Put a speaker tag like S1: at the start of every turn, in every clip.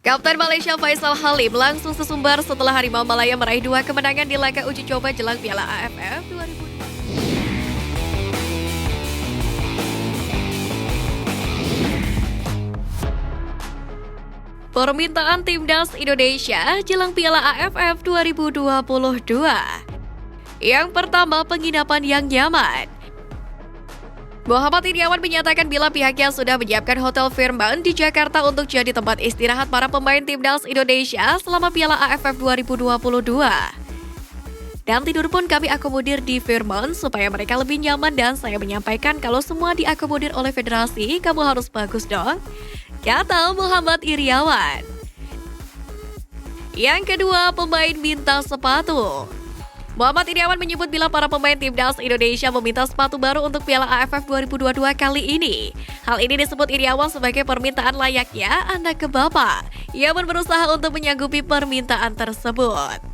S1: Kapten Malaysia Faisal Halim langsung sesumbar setelah Harimau Malaya meraih 2 kemenangan di laga uji coba jelang Piala AFF 2022. Permintaan Timnas Indonesia jelang Piala AFF 2022. Yang pertama, penginapan yang nyaman. Muhammad Iryawan menyatakan bila pihaknya sudah menyiapkan Hotel Fairmont di Jakarta untuk jadi tempat istirahat para pemain Timnas Indonesia selama Piala AFF 2022. Dan tidur pun kami akomodir di Fairmont supaya mereka lebih nyaman dan saya menyampaikan kalau semua diakomodir oleh federasi, kamu harus bagus dong, kata Muhammad Iryawan. Yang kedua, pemain minta sepatu. Muhammad Iryawan menyebut bila para pemain Timnas Indonesia meminta sepatu baru untuk Piala AFF 2022 kali ini. Hal ini disebut Iryawan sebagai permintaan layaknya anak ke bapak. Ia pun berusaha untuk menyanggupi permintaan tersebut.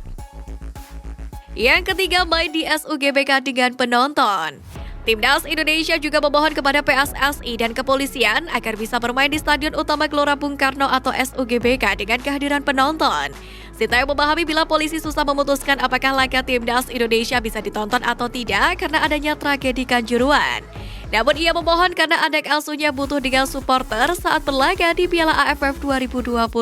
S1: Yang ketiga, main di SUGBK dengan penonton. Timnas Indonesia juga memohon kepada PSSI dan kepolisian agar bisa bermain di Stadion Utama Gelora Bung Karno atau SUGBK dengan kehadiran penonton. Sintayong memahami bila polisi susah memutuskan apakah laga Timnas Indonesia bisa ditonton atau tidak karena adanya tragedi Kanjuruhan. Namun ia memohon karena anak asuhnya butuh dengan supporter saat berlaga di Piala AFF 2022.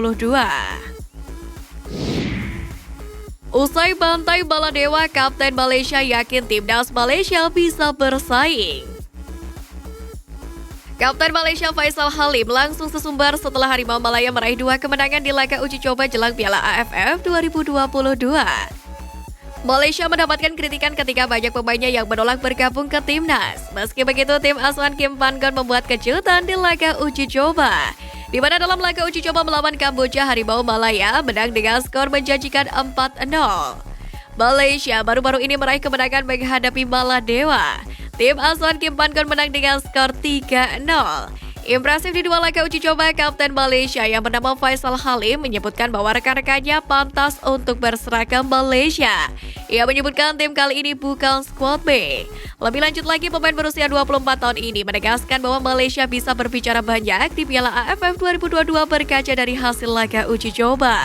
S1: Usai bantai Baladewa, Kapten Malaysia yakin Timnas Malaysia bisa bersaing. Kapten Malaysia Faisal Halim langsung sesumbar setelah Harimau Malaya meraih 2 kemenangan di laga uji coba jelang Piala AFF 2022. Malaysia mendapatkan kritikan ketika banyak pemainnya yang menolak bergabung ke timnas. Meski begitu, tim asuhan Kim Pan-gon membuat kejutan di laga uji coba, di mana dalam laga uji coba melawan Kamboja, Harimau Malaya menang dengan skor menjanjikan 4-0. Malaysia baru-baru ini meraih kemenangan menghadapi Baladewa. Tim asuhan Kim Pan-gon menang dengan skor 3-0. Impresif di 2 laga uji coba, Kapten Malaysia yang bernama Faisal Halim menyebutkan bahwa rekan-rekannya pantas untuk berseragam Malaysia. Ia menyebutkan tim kali ini bukan skuad B. Lebih lanjut lagi, pemain berusia 24 tahun ini menegaskan bahwa Malaysia bisa berbicara banyak di Piala AFF 2022 berkaca dari hasil laga uji coba.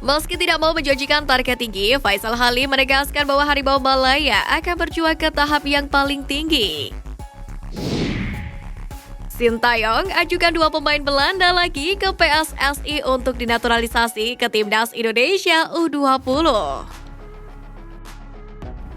S1: Meski tidak mau menjanjikan target tinggi, Faisal Halim menegaskan bahwa Harimau Malaya akan berjuang ke tahap yang paling tinggi. Sintayong ajukan 2 pemain Belanda lagi ke PSSI untuk dinaturalisasi ke Timnas Indonesia U20.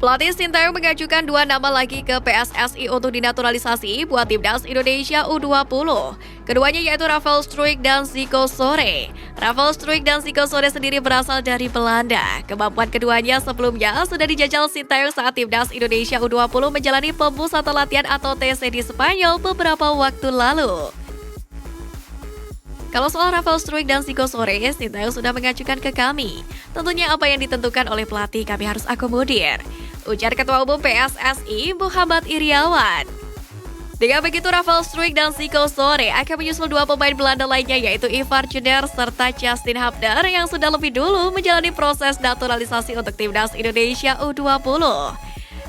S1: Pelatih Sintayong mengajukan 2 nama lagi ke PSSI untuk dinaturalisasi buat Timnas Indonesia U20. Keduanya yaitu Rafael Struijk dan Zico Sore. Rafael Struijk dan Zico Sore sendiri berasal dari Belanda. Kemampuan keduanya sebelumnya sudah dijajal Sintayong saat Timnas Indonesia U20 menjalani pemusatan latihan atau TC di Spanyol beberapa waktu lalu. Kalau soal Rafael Struijk dan Zico Sore, Sintayong sudah mengajukan ke kami. Tentunya apa yang ditentukan oleh pelatih kami harus akomodir, ujar Ketua Umum PSSI Muhammad Iryawan. Dengan begitu, Rafael Struijk dan Zico Sore akan menyusul 2 pemain Belanda lainnya yaitu Ivar Jenner serta Justin Hubner yang sudah lebih dulu menjalani proses naturalisasi untuk Timnas Indonesia U20.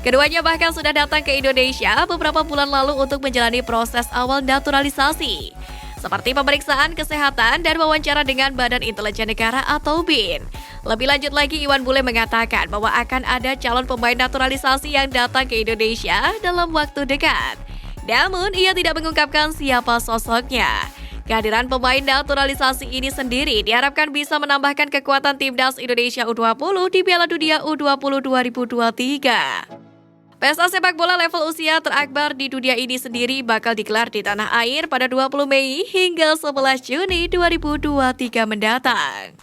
S1: Keduanya bahkan sudah datang ke Indonesia beberapa bulan lalu untuk menjalani proses awal naturalisasi, seperti pemeriksaan kesehatan dan wawancara dengan Badan Intelijen Negara atau BIN. Lebih lanjut lagi, Iwan Bule mengatakan bahwa akan ada calon pemain naturalisasi yang datang ke Indonesia dalam waktu dekat. Namun, ia tidak mengungkapkan siapa sosoknya. Kehadiran pemain naturalisasi ini sendiri diharapkan bisa menambahkan kekuatan Timnas Indonesia U20 di Piala Dunia U20 2023. Pesta sepak bola level usia terakbar di dunia ini sendiri bakal digelar di tanah air pada 20 Mei hingga 11 Juni 2023 mendatang.